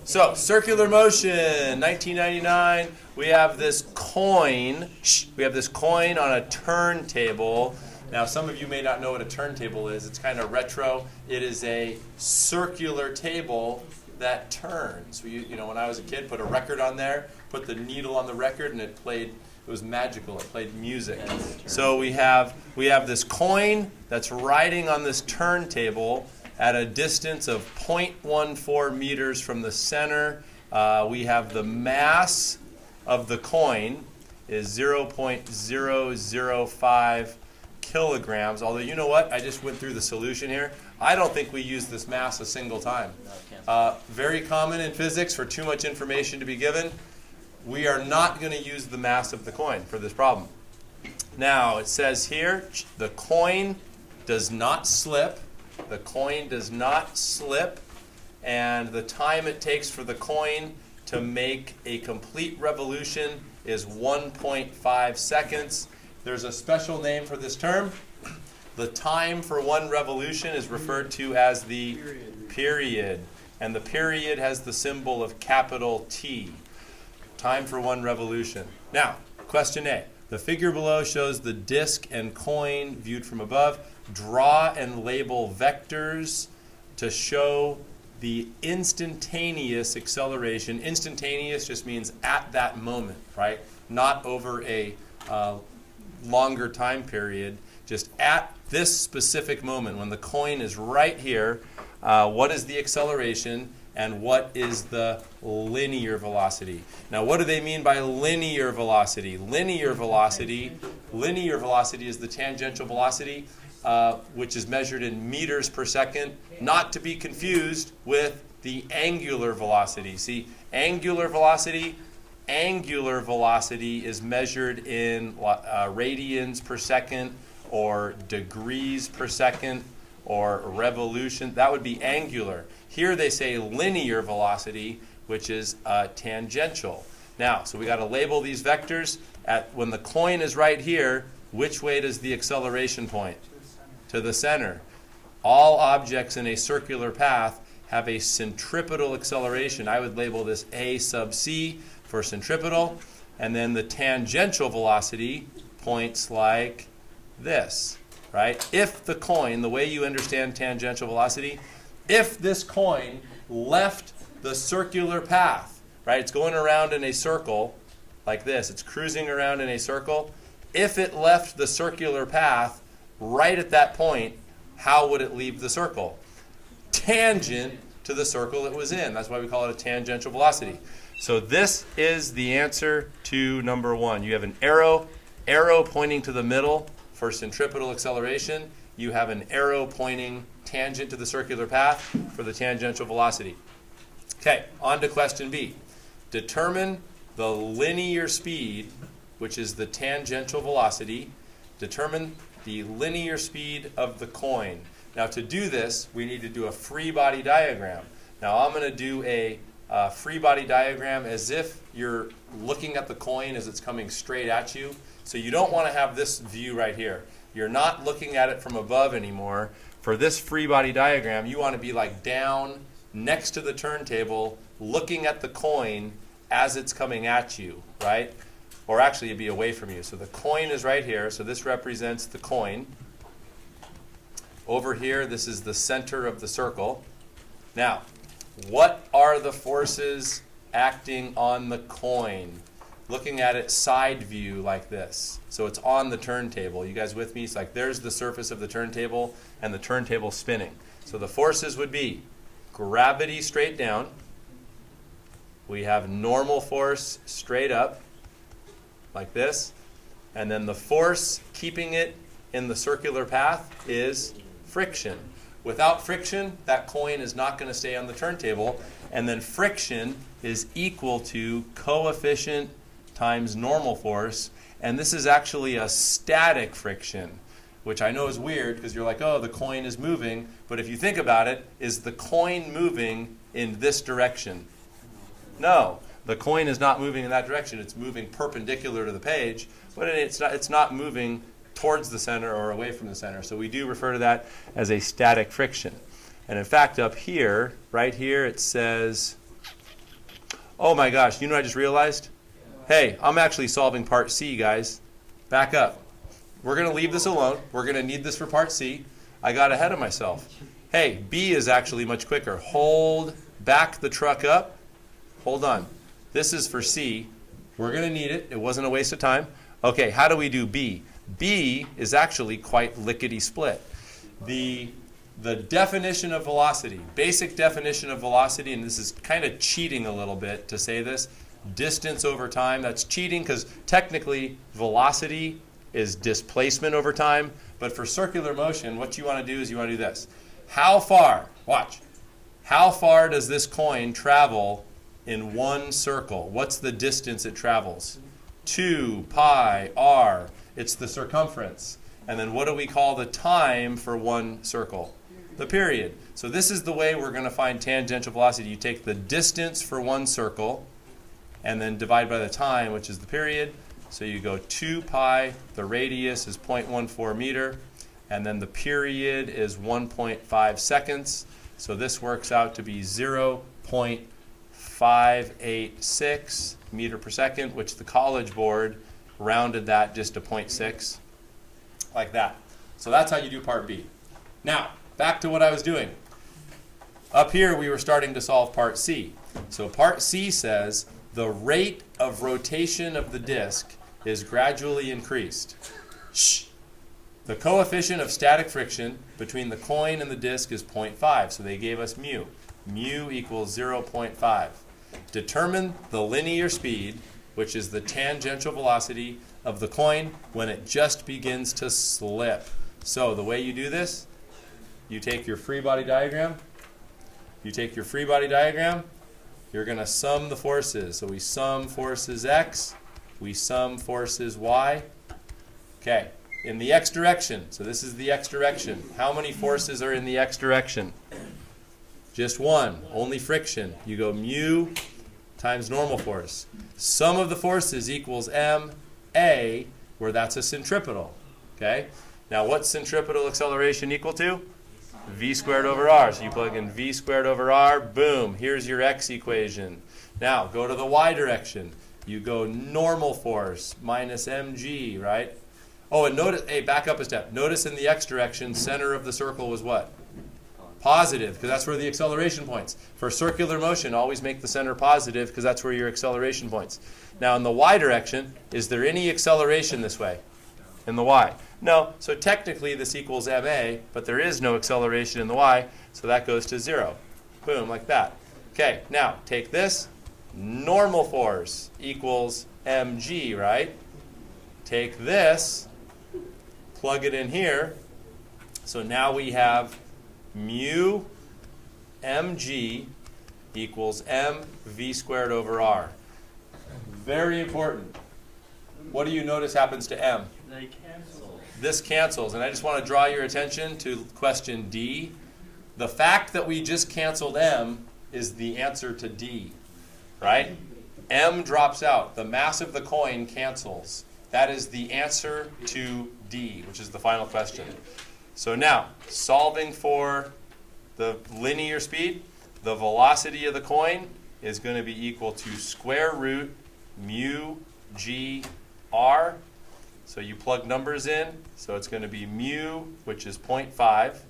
So, circular motion, 1999. We have this coin. We have this coin on a turntable. Now, some of you may not know what a turntable is. It's kind of retro. It is a circular table that turns. You know, when I was a kid, put a record on there, put the needle on the record, and it played. It was magical. It played music. So we have this coin that's riding on this turntable at a distance of 0.14 meters from the center. We have the mass of the coin is 0.005 kilograms. Although, you know what? I just went through the solution here. I don't think we use this mass a single time. Very common in physics for too much information to be given. We are not going to use the mass of the coin for this problem. Now, it says here, the coin does not slip. The coin does not slip. And the time it takes for the coin to make a complete revolution is 1.5 seconds. There's a special name for this term. The time for one revolution is referred to as the period. And the period has the symbol of capital T. Time for one revolution. Now, question A. The figure below shows the disk and coin viewed from above. Draw and label vectors to show the instantaneous acceleration. Instantaneous just means at that moment, right? Not over a longer time period. Just at this specific moment, when the coin is right here, what is the acceleration and what is the linear velocity? Now, what do they mean by linear velocity? Linear velocity is the tangential velocity, which is measured in meters per second, not to be confused with the angular velocity. See, angular velocity is measured in radians per second or degrees per second or revolution. That would be angular. Here they say linear velocity, which is tangential. Now, so we got to label these vectors. When the coin is right here, which way does the acceleration point? To the center. All objects in a circular path have a centripetal acceleration. I would label this A sub c for centripetal. And then the tangential velocity points like this, right? If the coin, the way you understand tangential velocity, if this coin left the circular path, right? It's going around in a circle like this. It's cruising around in a circle. If it left the circular path right at that point, how would it leave the circle? Tangent to the circle it was in. That's why we call it a tangential velocity. So this is the answer to number one. You have an arrow pointing to the middle for centripetal acceleration. You have an arrow pointing tangent to the circular path for the tangential velocity. Okay, on to question B. Determine the linear speed, which is the tangential velocity. Determine the linear speed of the coin. Now, to do this, we need to do a free body diagram. Now, I'm going to do a free body diagram as if you're looking at the coin as it's coming straight at you. So you don't want to have this view right here. You're not looking at it from above anymore. For this free body diagram, you want to be like down next to the turntable, looking at the coin as it's coming at you, right? Or actually, it'd be away from you. So the coin is right here. So this represents the coin. Over here, this is the center of the circle. Now, what are the forces acting on the coin? Looking at it side view like this. So it's on the turntable. You guys with me? It's like there's the surface of the turntable and the turntable spinning. So the forces would be gravity straight down. We have normal force straight up like this. And then the force keeping it in the circular path is friction. Without friction, that coin is not going to stay on the turntable. And then friction is equal to coefficient times normal force, and this is actually a static friction, which I know is weird because you're like, oh, the coin is moving, but if you think about it, is the coin moving in this direction? No, the coin is not moving in that direction. It's moving perpendicular to the page, but it's not moving towards the center or away from the center. So we do refer to that as a static friction. And in fact, up here, right here, it says Oh my gosh, you know what I just realized? Hey, I'm actually solving part C, guys. Back up. We're going to leave this alone. We're going to need this for part C. I got ahead of myself. Hey, B is actually much quicker. Hold back the truck up. Hold on. This is for C. We're going to need it. It wasn't a waste of time. Okay, how do we do B? B is actually quite lickety-split. The definition of velocity, basic definition of velocity, and this is kind of cheating a little bit to say this, distance over time. That's cheating because technically velocity is displacement over time. But for circular motion, what you want to do is you want to do this. How far, watch, how far does this coin travel in one circle? What's the distance it travels? 2 pi r. It's the circumference. And then what do we call the time for one circle? The period. So this is the way we're going to find tangential velocity. You take the distance for one circle and then divide by the time, which is the period. So you go 2 pi, the radius is 0.14 meter, and then the period is 1.5 seconds. So this works out to be 0.586 meter per second, which the College Board rounded that just to 0.6, like that. So that's how you do part B. Now, back to what I was doing. Up here, we were starting to solve part C. So part C says the rate of rotation of the disk is gradually increased. Shh. The coefficient of static friction between the coin and the disk is 0.5, so they gave us mu. Mu equals 0.5. Determine the linear speed, which is the tangential velocity of the coin when it just begins to slip. So the way you do this, you take your free body diagram. You're going to sum the forces. So we sum forces x, we sum forces y. Okay, in the x direction, so this is the x direction. How many forces are in the x direction? Just one, only friction. You go mu times normal force. Sum of the forces equals ma, where that's a centripetal. Okay, now what's centripetal acceleration equal to? V squared over r. So you plug in V squared over r, boom, here's your x equation. Now go to the y direction. You go normal force minus mg, right? Oh, and notice, hey, back up a step. Notice in the x direction, center of the circle was what? Positive, because that's where the acceleration points. For circular motion, always make the center positive, because that's where your acceleration points. Now in the y direction, is there any acceleration this way? In the y? No, so technically this equals ma, but there is no acceleration in the y, so that goes to 0. Boom, like that. Okay, now take this. Normal force equals mg, right? Take this, plug it in here. So now we have mu mg equals mv squared over r. Very important. What do you notice happens to m? They cancel. This cancels, and I just want to draw your attention to question D. The fact that we just canceled m is the answer to D, right? M drops out. The mass of the coin cancels. That is the answer to D, which is the final question. So now, solving for the linear speed, the velocity of the coin is going to be equal to square root mu g r. So you plug numbers in. So it's going to be mu, which is 0.5,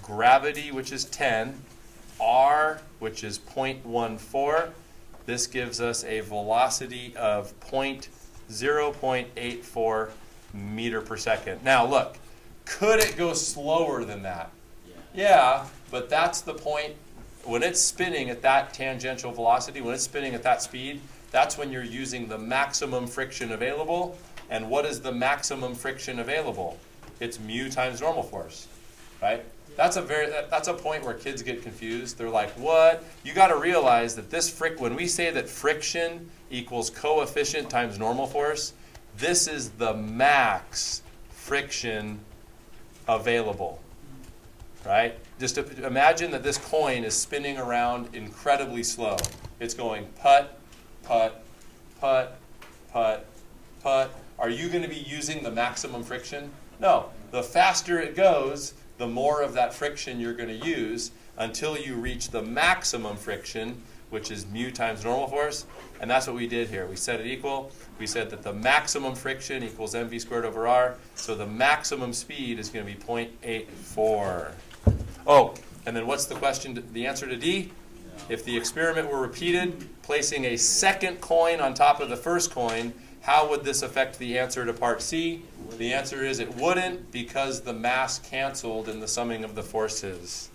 gravity, which is 10, r, which is 0.14. This gives us a velocity of 0.84 meter per second. Now look, could it go slower than that? Yeah, but that's the point. When it's spinning at that tangential velocity, when it's spinning at that speed, that's when you're using the maximum friction available. And what is the maximum friction available? It's mu times normal force, right? That's a point where kids get confused. They're like, what? You got to realize that when we say that friction equals coefficient times normal force, this is the max friction available, right? Just imagine that this coin is spinning around incredibly slow. It's going putt, putt, putt, putt, putt. Are you going to be using the maximum friction? No. The faster it goes, the more of that friction you're going to use until you reach the maximum friction, which is mu times normal force. And that's what we did here. We set it equal. We said that the maximum friction equals mv squared over r. So the maximum speed is going to be 0.84. Oh, and then what's the question? The answer to D? If the experiment were repeated, placing a second coin on top of the first coin, how would this affect the answer to part C? The answer is it wouldn't, because the mass canceled in the summing of the forces.